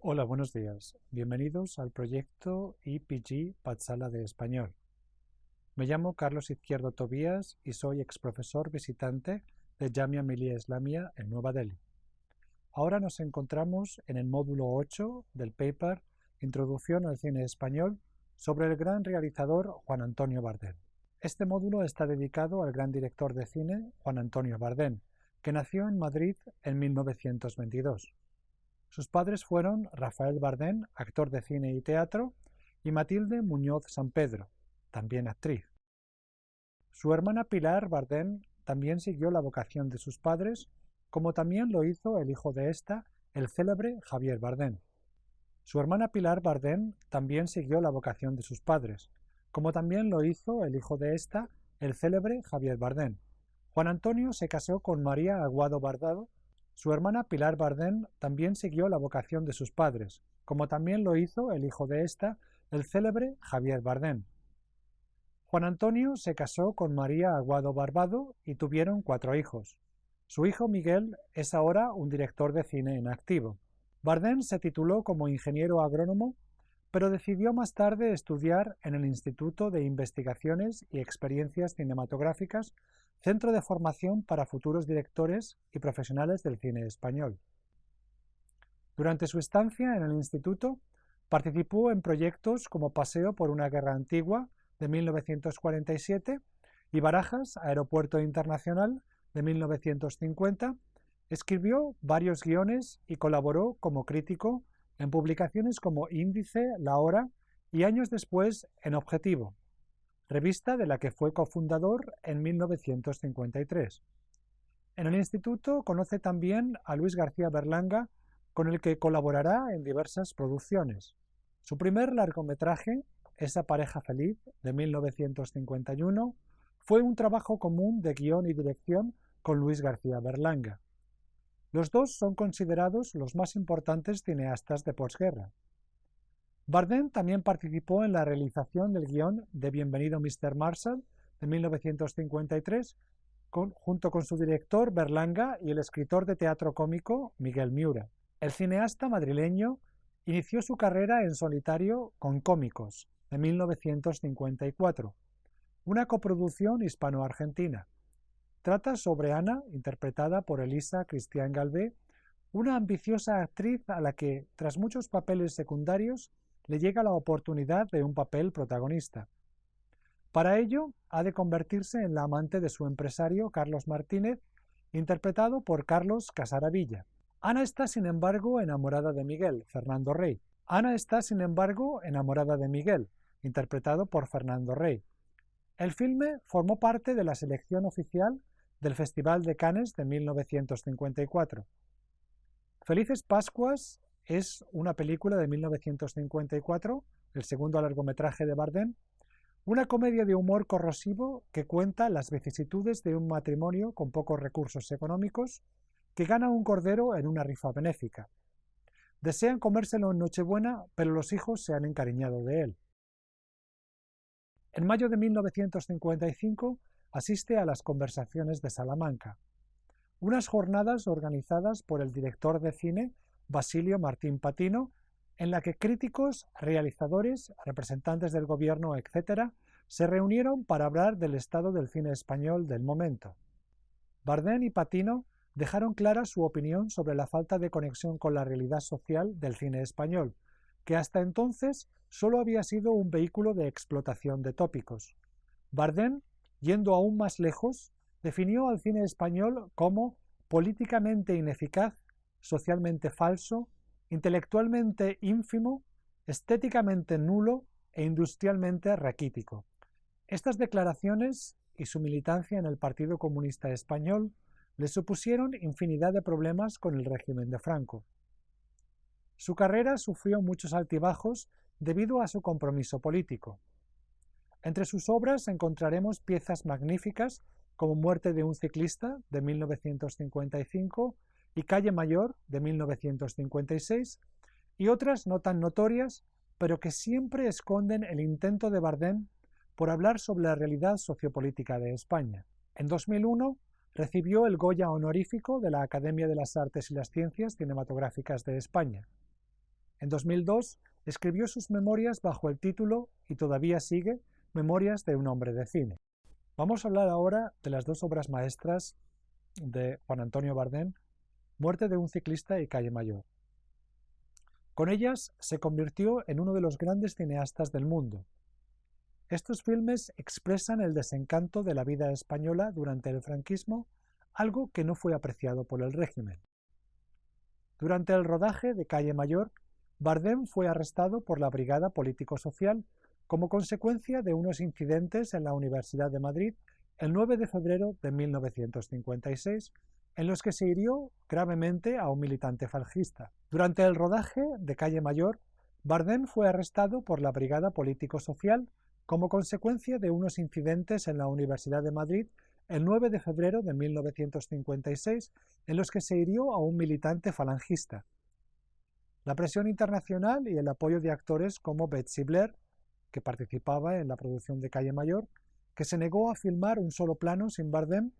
Hola, buenos días. Bienvenidos al proyecto IPG Patsala de Español. Me llamo Carlos Izquierdo Tobías y soy exprofesor visitante de Jamia Millia Islamia en Nueva Delhi. Ahora nos encontramos en el módulo 8 del paper Introducción al cine español sobre el gran realizador Juan Antonio Bardem. Este módulo está dedicado al gran director de cine Juan Antonio Bardem, que nació en Madrid en 1922. Sus padres fueron Rafael Bardem, actor de cine y teatro, y Matilde Muñoz Sampedro, también actriz. Su hermana Pilar Bardem también siguió la vocación de sus padres, como también lo hizo el hijo de esta, el célebre Javier Bardem. Su hermana Pilar Bardem también siguió la vocación de sus padres, como también lo hizo el hijo de esta, el célebre Javier Bardem. Juan Antonio se casó con María Aguado Bardado. Su hermana Pilar Bardem también siguió la vocación de sus padres, como también lo hizo el hijo de esta, el célebre Javier Bardem. Juan Antonio se casó con María Aguado Barbado y tuvieron 4 hijos. Su hijo Miguel es ahora un director de cine en activo. Bardem se tituló como ingeniero agrónomo, pero decidió más tarde estudiar en el Instituto de Investigaciones y Experiencias Cinematográficas, centro de formación para futuros directores y profesionales del cine español. Durante su estancia en el instituto, participó en proyectos como Paseo por una guerra antigua, de 1947, y Barajas, Aeropuerto Internacional, de 1950, escribió varios guiones y colaboró como crítico en publicaciones como Índice, La Hora y años después en Objetivo, revista de la que fue cofundador en 1953. En el instituto conoce también a Luis García Berlanga, con el que colaborará en diversas producciones. Su primer largometraje, Esa pareja feliz, de 1951, fue un trabajo común de guión y dirección con Luis García Berlanga. Los dos son considerados los más importantes cineastas de posguerra. Bardem también participó en la realización del guión de Bienvenido Mr. Marshall, de 1953, junto con su director Berlanga y el escritor de teatro cómico Miguel Miura. El cineasta madrileño inició su carrera en solitario con Cómicos, de 1954, una coproducción hispano-argentina. Trata sobre Ana, interpretada por Elisa Cristián Galvé, una ambiciosa actriz a la que, tras muchos papeles secundarios, le llega la oportunidad de un papel protagonista. Para ello, ha de convertirse en la amante de su empresario Carlos Martínez, interpretado por Carlos Casaravilla. Ana está, sin embargo, enamorada de Miguel, Fernando Rey. Interpretado por Fernando Rey. El filme formó parte de la selección oficial del Festival de Cannes de 1954. Felices Pascuas es una película de 1954, el segundo largometraje de Bardem, una comedia de humor corrosivo que cuenta las vicisitudes de un matrimonio con pocos recursos económicos que gana un cordero en una rifa benéfica. Desean comérselo en Nochebuena, pero los hijos se han encariñado de él. En mayo de 1955 asiste a las Conversaciones de Salamanca, unas jornadas organizadas por el director de cine Basilio Martín Patino, en la que críticos, realizadores, representantes del gobierno, etc., se reunieron para hablar del estado del cine español del momento. Bardem y Patino dejaron clara su opinión sobre la falta de conexión con la realidad social del cine español, que hasta entonces solo había sido un vehículo de explotación de tópicos. Bardem, yendo aún más lejos, definió al cine español como políticamente ineficaz, socialmente falso, intelectualmente ínfimo, estéticamente nulo e industrialmente raquítico. Estas declaraciones y su militancia en el Partido Comunista Español le supusieron infinidad de problemas con el régimen de Franco. Su carrera sufrió muchos altibajos debido a su compromiso político. Entre sus obras encontraremos piezas magníficas como Muerte de un ciclista, de 1955, y Calle Mayor, de 1956, y otras no tan notorias, pero que siempre esconden el intento de Bardem por hablar sobre la realidad sociopolítica de España. En 2001 recibió el Goya honorífico de la Academia de las Artes y las Ciencias Cinematográficas de España. En 2002 escribió sus memorias bajo el título, y todavía sigue, Memorias de un hombre de cine. Vamos a hablar ahora de las dos obras maestras de Juan Antonio Bardem, Muerte de un ciclista y Calle Mayor. Con ellas se convirtió en uno de los grandes cineastas del mundo. Estos filmes expresan el desencanto de la vida española durante el franquismo, algo que no fue apreciado por el régimen. Durante el rodaje de Calle Mayor, Bardem fue arrestado por la Brigada Político-Social como consecuencia de unos incidentes en la Universidad de Madrid el 9 de febrero de 1956, en los que se hirió gravemente a un militante falangista. Durante el rodaje de Calle Mayor, Bardem fue arrestado por la Brigada Político-Social como consecuencia de unos incidentes en la Universidad de Madrid el 9 de febrero de 1956, en los que se hirió a un militante falangista. La presión internacional y el apoyo de actores como Betsy Blair, que participaba en la producción de Calle Mayor, que se negó a filmar un solo plano sin Bardem,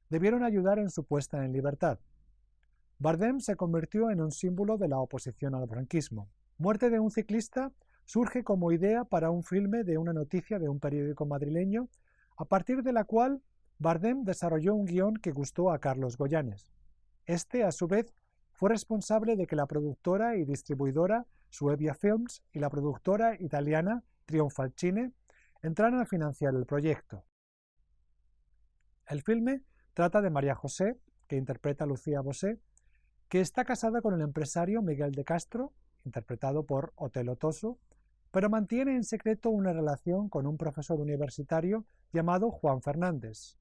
debieron ayudar en su puesta en libertad. Bardem se convirtió en un símbolo de la oposición al franquismo. Muerte de un ciclista surge como idea para un filme de una noticia de un periódico madrileño, a partir de la cual Bardem desarrolló un guión que gustó a Carlos Goyanes. Este, a su vez, fue responsable de que la productora y distribuidora Suevia Films y la productora italiana Trionfalcine entraran a financiar el proyecto. El filme trata de María José, que interpreta a Lucía Bosé, que está casada con el empresario Miguel de Castro, interpretado por Otelo Toso, pero mantiene en secreto una relación con un profesor universitario llamado Juan Fernández,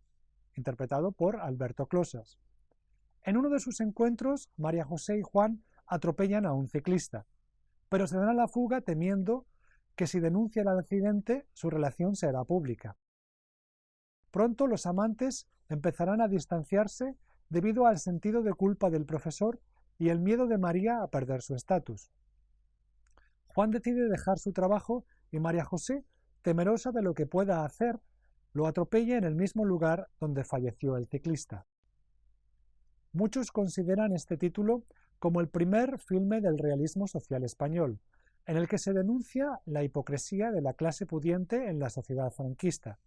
interpretado por Alberto Closas. En uno de sus encuentros, María José y Juan atropellan a un ciclista, pero se dan a la fuga temiendo que si denuncian el accidente, su relación será pública. Pronto los amantes empezarán a distanciarse debido al sentido de culpa del profesor y el miedo de María a perder su estatus. Juan decide dejar su trabajo y María José, temerosa de lo que pueda hacer, lo atropella en el mismo lugar donde falleció el ciclista. Muchos consideran este título como el primer filme del realismo social español, en el que se denuncia la hipocresía de la clase pudiente en la sociedad franquista.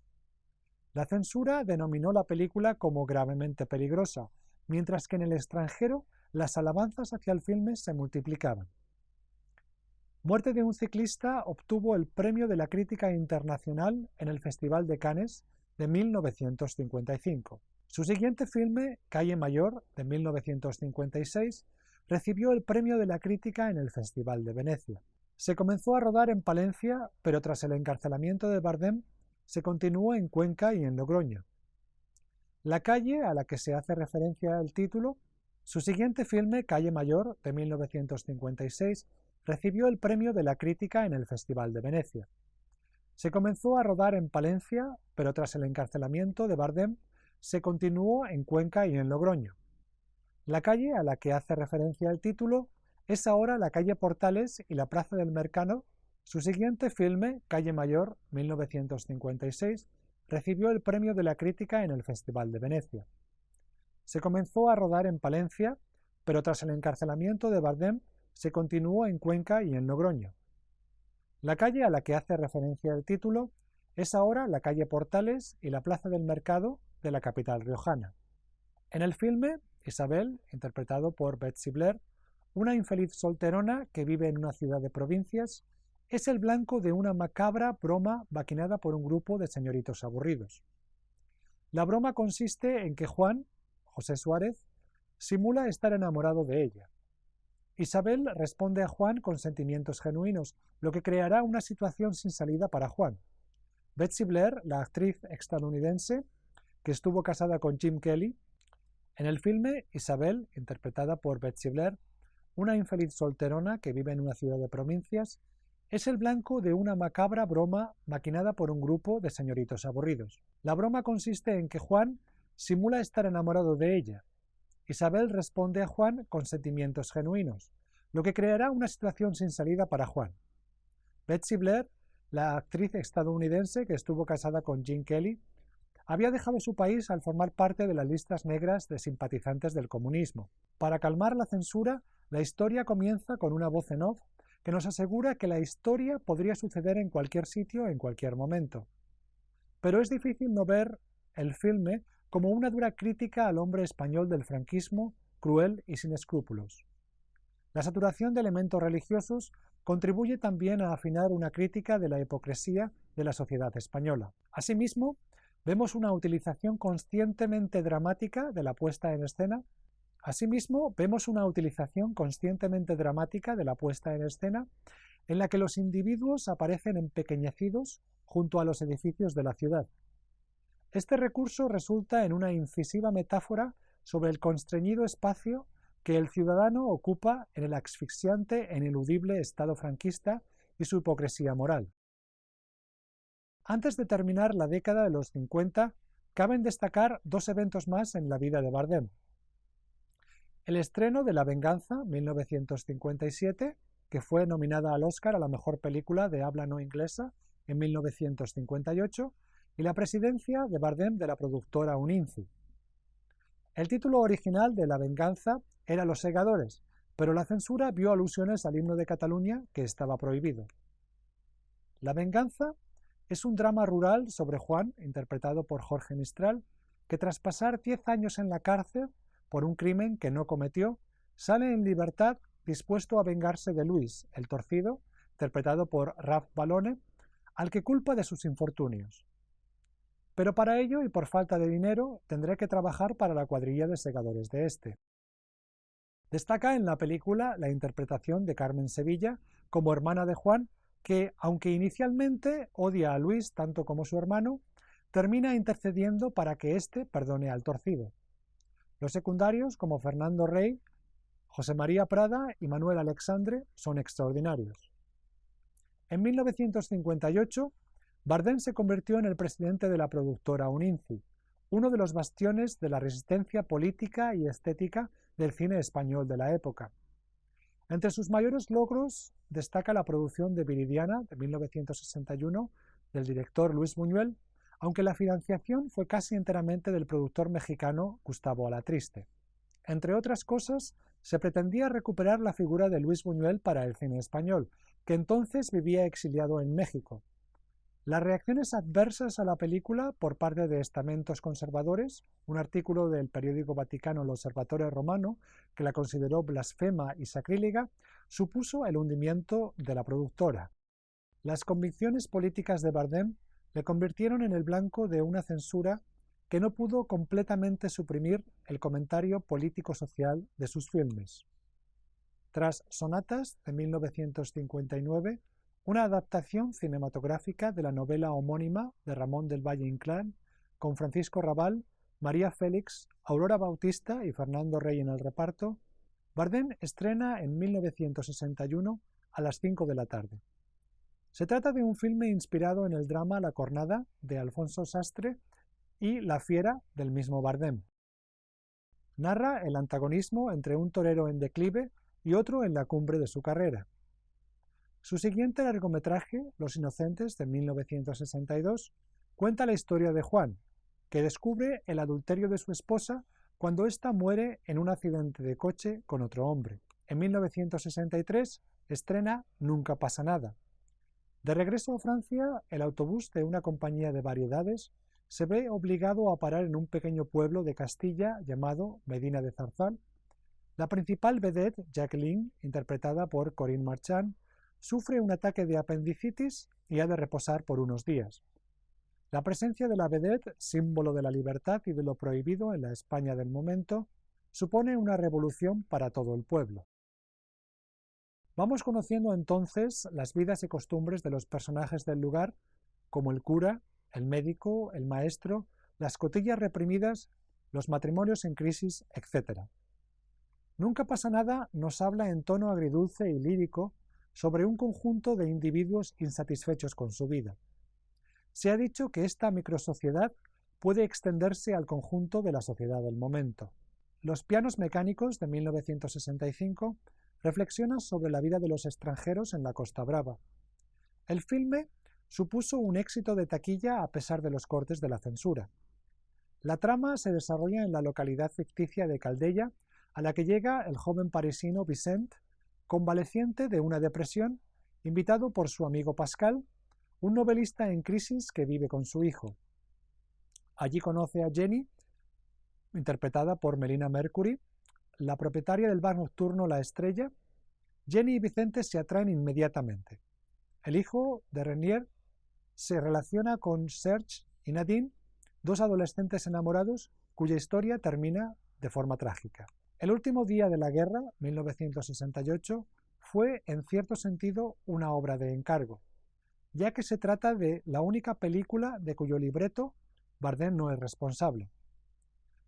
La censura denominó la película como gravemente peligrosa, mientras que en el extranjero las alabanzas hacia el filme se multiplicaban. Muerte de un ciclista obtuvo el premio de la crítica internacional en el Festival de Cannes de 1955. Su siguiente filme, Calle Mayor, de 1956, recibió el premio de la crítica en el Festival de Venecia. Se comenzó a rodar en Palencia, pero tras el encarcelamiento de Bardem, se continuó en Cuenca y en Logroño. La calle a la que se hace referencia el título, su siguiente filme, Calle Mayor, de 1956, recibió el premio de la crítica en el Festival de Venecia. Se comenzó a rodar en Palencia, pero tras el encarcelamiento de Bardem, se continuó en Cuenca y en Logroño. La calle a la que hace referencia el título es ahora la calle Portales y la Plaza del Mercado. Su siguiente filme, Calle Mayor, 1956, recibió el premio de la crítica en el Festival de Venecia. Se comenzó a rodar en Palencia, pero tras el encarcelamiento de Bardem, se continuó en Cuenca y en Logroño. La calle a la que hace referencia el título es ahora la calle Portales y la Plaza del Mercado de la capital riojana. En el filme, Isabel, interpretado por Betsy Blair, una infeliz solterona que vive en una ciudad de provincias, es el blanco de una macabra broma maquinada por un grupo de señoritos aburridos. La broma consiste en que Juan, José Suárez, simula estar enamorado de ella. Isabel responde a Juan con sentimientos genuinos, lo que creará una situación sin salida para Juan. Betsy Blair, la actriz estadounidense que estuvo casada con Jim Kelly, en el filme Isabel, interpretada por Betsy Blair, una infeliz solterona que vive en una ciudad de provincias, es el blanco de una macabra broma maquinada por un grupo de señoritos aburridos. La broma consiste en que Juan simula estar enamorado de ella. Isabel responde a Juan con sentimientos genuinos, lo que creará una situación sin salida para Juan. Betsy Blair, la actriz estadounidense que estuvo casada con Jim Kelly, había dejado su país al formar parte de las listas negras de simpatizantes del comunismo. Para calmar la censura, la historia comienza con una voz en off que nos asegura que la historia podría suceder en cualquier sitio en cualquier momento. Pero es difícil no ver el filme como una dura crítica al hombre español del franquismo, cruel y sin escrúpulos. La saturación de elementos religiosos contribuye también a afinar una crítica de la hipocresía de la sociedad española. Asimismo, vemos una utilización conscientemente dramática de la puesta en escena. En la que los individuos aparecen empequeñecidos junto a los edificios de la ciudad. Este recurso resulta en una incisiva metáfora sobre el constreñido espacio que el ciudadano ocupa en el asfixiante e ineludible Estado franquista y su hipocresía moral. Antes de terminar la década de los 50, caben destacar dos eventos más en la vida de Bardem. El estreno de La venganza, 1957, que fue nominada al Oscar a la mejor película de habla no inglesa en 1958, y la presidencia de Bardem de la productora Uninci. El título original de La venganza era Los segadores, pero la censura vio alusiones al himno de Cataluña, que estaba prohibido. La venganza es un drama rural sobre Juan, interpretado por Jorge Mistral, que tras pasar 10 años en la cárcel por un crimen que no cometió, sale en libertad dispuesto a vengarse de Luis, el torcido, interpretado por Ralph Balone, al que culpa de sus infortunios. Pero para ello y por falta de dinero tendré que trabajar para la cuadrilla de segadores de este. Destaca en la película la interpretación de Carmen Sevilla como hermana de Juan, que, aunque inicialmente odia a Luis tanto como su hermano, termina intercediendo para que éste perdone al torcido. Los secundarios, como Fernando Rey, José María Prada y Manuel Alexandre, son extraordinarios. En 1958, Bardem se convirtió en el presidente de la productora Uninci, uno de los bastiones de la resistencia política y estética del cine español de la época. Entre sus mayores logros destaca la producción de Viridiana, de 1961, del director Luis Buñuel, aunque la financiación fue casi enteramente del productor mexicano Gustavo Alatriste. Entre otras cosas, se pretendía recuperar la figura de Luis Buñuel para el cine español, que entonces vivía exiliado en México. Las reacciones adversas a la película por parte de estamentos conservadores, un artículo del periódico vaticano L'Osservatore Romano, que la consideró blasfema y sacrílega, supuso el hundimiento de la productora. Las convicciones políticas de Bardem le convirtieron en el blanco de una censura que no pudo completamente suprimir el comentario político-social de sus filmes. Tras Sonatas, de 1959, una adaptación cinematográfica de la novela homónima de Ramón del Valle Inclán, con Francisco Rabal, María Félix, Aurora Bautista y Fernando Rey en el reparto, Bardem estrena en 1961 a las 5 de la tarde. Se trata de un filme inspirado en el drama La cornada de Alfonso Sastre y La fiera del mismo Bardem. Narra el antagonismo entre un torero en declive y otro en la cumbre de su carrera. Su siguiente largometraje, Los inocentes, de 1962, cuenta la historia de Juan, que descubre el adulterio de su esposa cuando ésta muere en un accidente de coche con otro hombre. En 1963 estrena Nunca pasa nada. De regreso a Francia, el autobús de una compañía de variedades se ve obligado a parar en un pequeño pueblo de Castilla llamado Medina de Zarzal. La principal vedette, Jacqueline, interpretada por Corinne Marchand, sufre un ataque de apendicitis y ha de reposar por unos días. La presencia de la vedette, símbolo de la libertad y de lo prohibido en la España del momento, supone una revolución para todo el pueblo. Vamos conociendo entonces las vidas y costumbres de los personajes del lugar, como el cura, el médico, el maestro, las cotillas reprimidas, los matrimonios en crisis, etc. Nunca pasa nada nos habla en tono agridulce y lírico sobre un conjunto de individuos insatisfechos con su vida. Se ha dicho que esta microsociedad puede extenderse al conjunto de la sociedad del momento. Los pianos mecánicos, de 1965, reflexiona sobre la vida de los extranjeros en la Costa Brava. El filme supuso un éxito de taquilla a pesar de los cortes de la censura. La trama se desarrolla en la localidad ficticia de Caldeya, a la que llega el joven parisino Vicent convaleciente de una depresión, invitado por su amigo Pascal, un novelista en crisis que vive con su hijo. Allí conoce a Jenny, interpretada por Melina Mercury, la propietaria del bar nocturno La Estrella. Jenny y Vicente se atraen inmediatamente. El hijo de Renier se relaciona con Serge y Nadine, dos adolescentes enamorados cuya historia termina de forma trágica. El último día de la guerra, 1968, fue en cierto sentido una obra de encargo, ya que se trata de la única película de cuyo libreto Bardem no es responsable.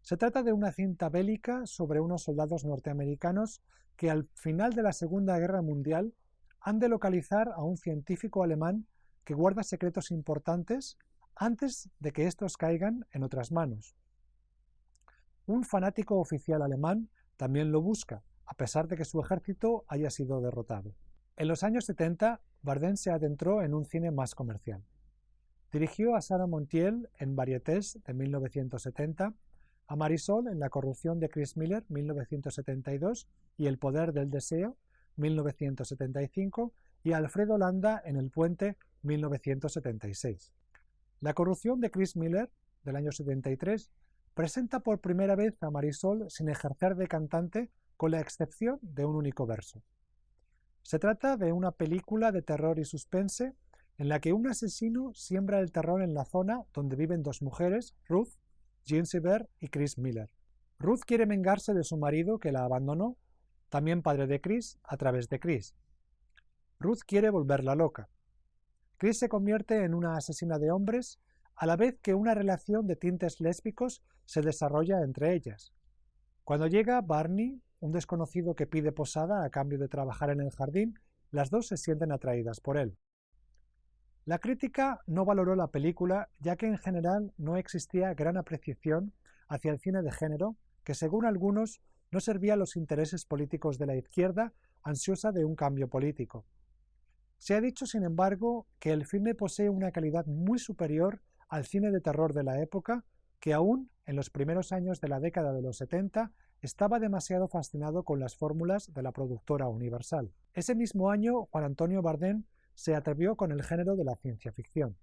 Se trata de una cinta bélica sobre unos soldados norteamericanos que al final de la Segunda Guerra Mundial han de localizar a un científico alemán que guarda secretos importantes antes de que estos caigan en otras manos. Un fanático oficial alemán también lo busca, a pesar de que su ejército haya sido derrotado. En los años 70, Bardem se adentró en un cine más comercial. Dirigió a Sarah Montiel en Varietés de 1970, a Marisol en La corrupción de Chris Miller, 1972, y El poder del deseo, 1975, y a Alfredo Landa en El puente, 1976. La corrupción de Chris Miller, del año 73, presenta por primera vez a Marisol sin ejercer de cantante, con la excepción de un único verso. Se trata de una película de terror y suspense en la que un asesino siembra el terror en la zona donde viven dos mujeres, Ruth, Jean Sever y Chris Miller. Ruth quiere vengarse de su marido que la abandonó, también padre de Chris, a través de Chris. Ruth quiere volverla loca. Chris se convierte en una asesina de hombres, a la vez que una relación de tintes lésbicos se desarrolla entre ellas. Cuando llega Barney, un desconocido que pide posada a cambio de trabajar en el jardín, las dos se sienten atraídas por él. La crítica no valoró la película, ya que en general no existía gran apreciación hacia el cine de género, que según algunos no servía a los intereses políticos de la izquierda, ansiosa de un cambio político. Se ha dicho, sin embargo, que el filme posee una calidad muy superior al cine de terror de la época, que aún en los primeros años de la década de los 70 estaba demasiado fascinado con las fórmulas de la productora Universal. Ese mismo año, Juan Antonio Bardem se atrevió con el género de la ciencia ficción.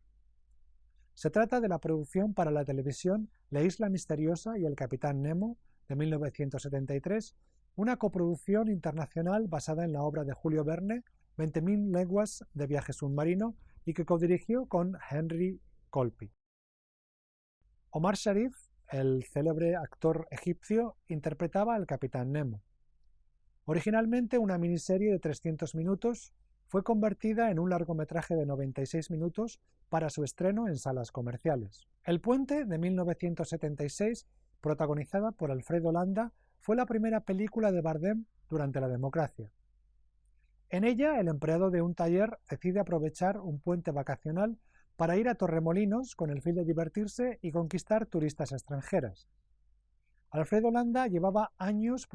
Se trata de la producción para la televisión La isla misteriosa y el capitán Nemo, de 1973, una coproducción internacional basada en la obra de Julio Verne, 20.000 leguas de viaje submarino, y que codirigió con Henry Colpi. Omar Sharif, el célebre actor egipcio, interpretaba al capitán Nemo. Originalmente una miniserie de 300 minutos, fue convertida en un largometraje de 96 minutos para su estreno en salas comerciales. El puente, de 1976, protagonizada por Alfredo Landa, fue la primera película de Bardem durante la democracia. En ella, el empleado de un taller decide aprovechar un puente vacacional para ir a Torremolinos con el fin de divertirse y conquistar turistas extranjeras. Alfredo Landa llevaba años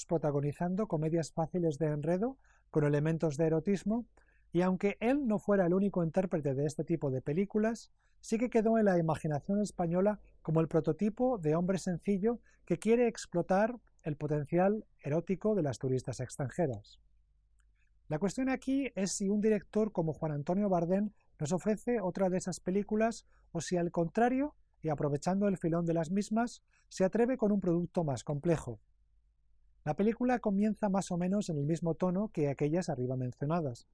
protagonizando comedias fáciles de enredo con elementos de erotismo, y aunque él no fuera el único intérprete de este tipo de películas, sí que quedó en la imaginación española como el prototipo de hombre sencillo que quiere explotar el potencial erótico de las turistas extranjeras. La cuestión aquí es si un director como Juan Antonio Bardem nos ofrece otra de esas películas o si al contrario, y aprovechando el filón de las mismas, se atreve con un producto más complejo. La película comienza más o menos en el mismo tono que aquellas arriba mencionadas,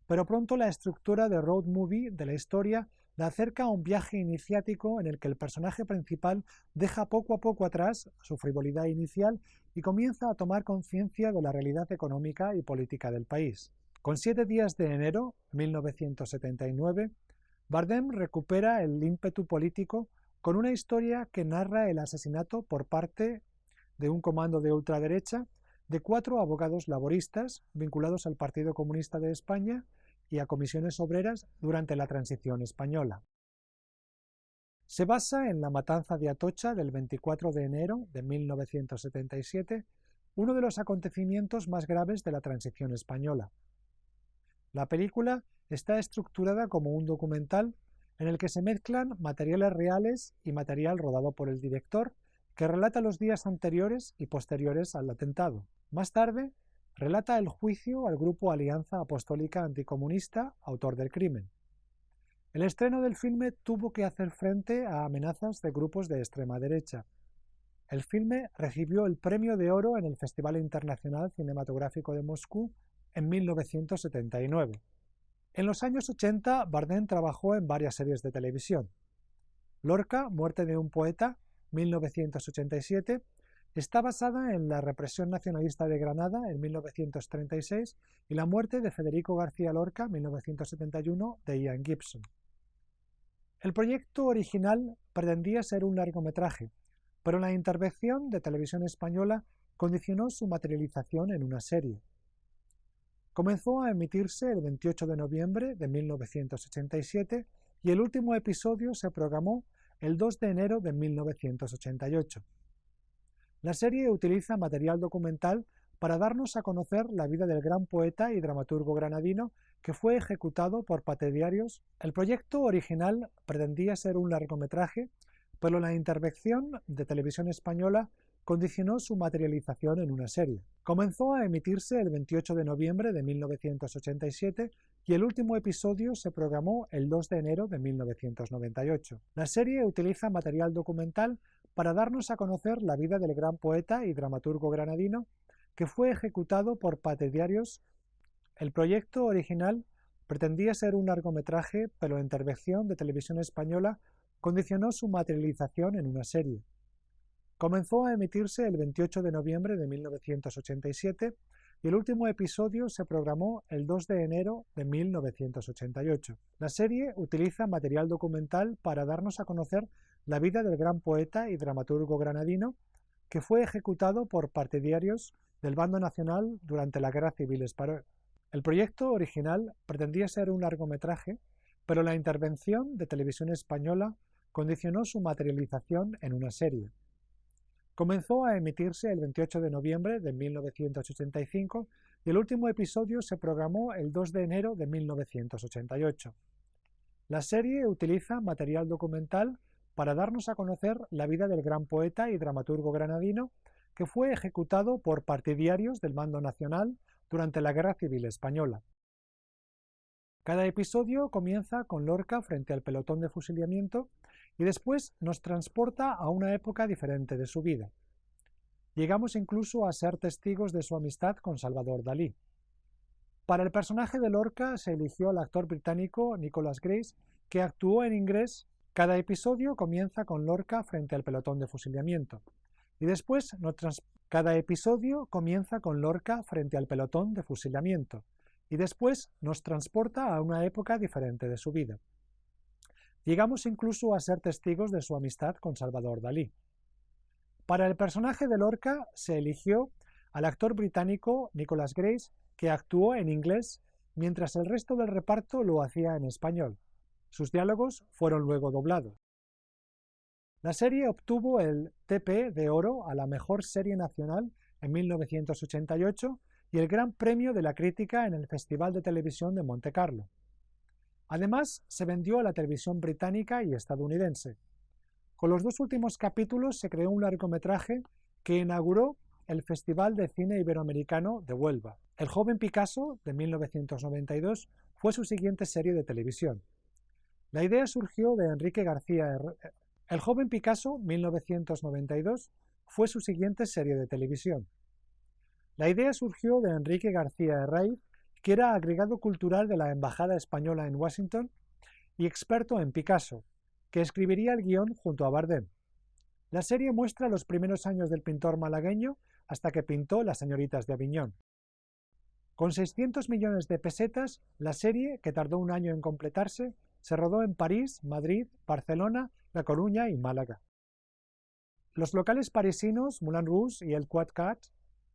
pero pronto la estructura de road movie de la historia la acerca a un viaje iniciático en el que el personaje principal deja poco a poco atrás su frivolidad inicial y comienza a tomar conciencia de la realidad económica y política del país. Con 7 días de enero, 1979, Bardem recupera el ímpetu político con una historia que narra el asesinato por parte de un comando de ultraderecha de 4 abogados laboristas vinculados al Partido Comunista de España y a comisiones obreras durante la transición española. Se basa en la matanza de Atocha del 24 de enero de 1977, uno de los acontecimientos más graves de la transición española. La película está estructurada como un documental en el que se mezclan materiales reales y material rodado por el director, que relata los días anteriores y posteriores al atentado. Más tarde, relata el juicio al grupo Alianza Apostólica Anticomunista, autor del crimen. El estreno del filme tuvo que hacer frente a amenazas de grupos de extrema derecha. El filme recibió el Premio de Oro en el Festival Internacional Cinematográfico de Moscú en 1979. En los años 80, Bardem trabajó en varias series de televisión. Lorca, muerte de un poeta, 1987, está basada en la represión nacionalista de Granada en 1936 y la muerte de Federico García Lorca, 1971, de Ian Gibson. El proyecto original pretendía ser un largometraje, pero la intervención de Televisión Española condicionó su materialización en una serie. Comenzó a emitirse el 28 de noviembre de 1987 y el último episodio se programó el 2 de enero de 1988. La serie utiliza material documental para darnos a conocer la vida del gran poeta y dramaturgo granadino que fue ejecutado por partidarios. El proyecto original pretendía ser un largometraje, pero la intervención de Televisión Española condicionó su materialización en una serie. Comenzó a emitirse el 28 de noviembre de 1987 y el último episodio se programó el 2 de enero de 1998. La serie utiliza material documental para darnos a conocer la vida del gran poeta y dramaturgo granadino que fue ejecutado por partidarios. El proyecto original pretendía ser un largometraje, pero la intervención de Televisión Española condicionó su materialización en una serie. Comenzó a emitirse el 28 de noviembre de 1987 y el último episodio se programó el 2 de enero de 1988. La serie utiliza material documental para darnos a conocer la vida del gran poeta y dramaturgo granadino que fue ejecutado por partidarios del bando nacional durante la Guerra Civil Española. El proyecto original pretendía ser un largometraje, pero la intervención de Televisión Española condicionó su materialización en una serie. Comenzó a emitirse el 28 de noviembre de 1985 y el último episodio se programó el 2 de enero de 1988. La serie utiliza material documental para darnos a conocer la vida del gran poeta y dramaturgo granadino que fue ejecutado por partidarios del bando nacional durante la Guerra Civil Española. Cada episodio comienza con Lorca frente al pelotón de fusilamiento y después nos transporta a una época diferente de su vida. Llegamos incluso a ser testigos de su amistad con Salvador Dalí. Para el personaje de Lorca se eligió al actor británico Nicholas Grace, que actuó en inglés. Cada episodio comienza con Lorca frente al pelotón de fusilamiento y después Cada episodio comienza con Lorca frente al pelotón de fusilamiento y después nos transporta a una época diferente de su vida. Llegamos incluso a ser testigos de su amistad con Salvador Dalí. Para el personaje de Lorca se eligió al actor británico Nicholas Grace, que actuó en inglés, mientras el resto del reparto lo hacía en español. Sus diálogos fueron luego doblados. La serie obtuvo el TP de Oro a la mejor serie nacional en 1988 y el Gran Premio de la Crítica en el Festival de Televisión de Montecarlo. Además, se vendió a la televisión británica y estadounidense. Con los dos últimos capítulos se creó un largometraje que inauguró el Festival de Cine Iberoamericano de Huelva. El joven Picasso, de 1992, fue su siguiente serie de televisión. La idea surgió de Enrique García. El joven Picasso, 1992, fue su siguiente serie de televisión. La idea surgió de Enrique García Herraiz, que era agregado cultural de la Embajada Española en Washington y experto en Picasso, que escribiría el guión junto a Bardem. La serie muestra los primeros años del pintor malagueño hasta que pintó Las señoritas de Aviñón. Con 600 millones de pesetas, la serie, que tardó un año en completarse, se rodó en París, Madrid, Barcelona, La Coruña y Málaga. Los locales parisinos Moulin Rouge y el Quad Cat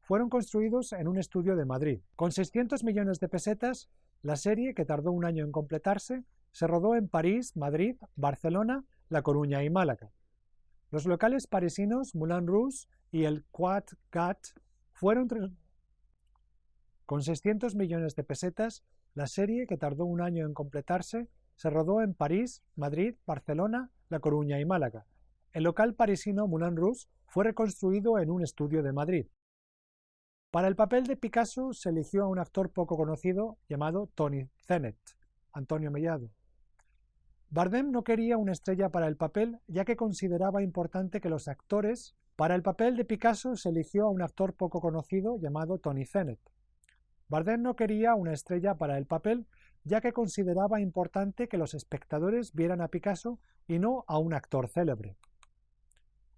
fueron construidos en un estudio de Madrid. Con 600 millones de pesetas, la serie, que tardó un año en completarse, se rodó en París, Madrid, Barcelona, La Coruña y Málaga. Los locales parisinos Moulin Rouge y el Quad Cat fueron... Con 600 millones de pesetas, la serie, que tardó un año en completarse, se rodó en París, Madrid, Barcelona, La Coruña y Málaga. el local parisino Moulin Rouge fue reconstruido en un estudio de Madrid. Para el papel de Picasso se eligió a un actor poco conocido llamado Tony Bennett, Antonio Mellado. Bardem no quería una estrella para el papel, ya que consideraba importante que los actores... Para el papel de Picasso se eligió a un actor poco conocido llamado Tony Bennett. Bardem no quería una estrella para el papel, ya que consideraba importante que los espectadores vieran a Picasso y no a un actor célebre.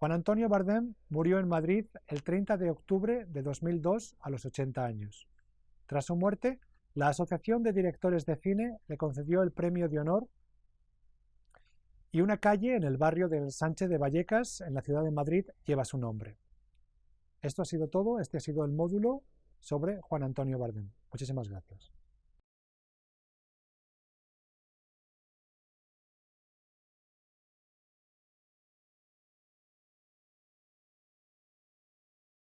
Juan Antonio Bardem murió en Madrid el 30 de octubre de 2002 a los 80 años. Tras su muerte, la Asociación de Directores de Cine le concedió el Premio de Honor y una calle en el barrio del Sánchez de Vallecas, en la ciudad de Madrid, lleva su nombre. Esto ha sido todo, este ha sido el módulo sobre Juan Antonio Bardem. Muchísimas gracias.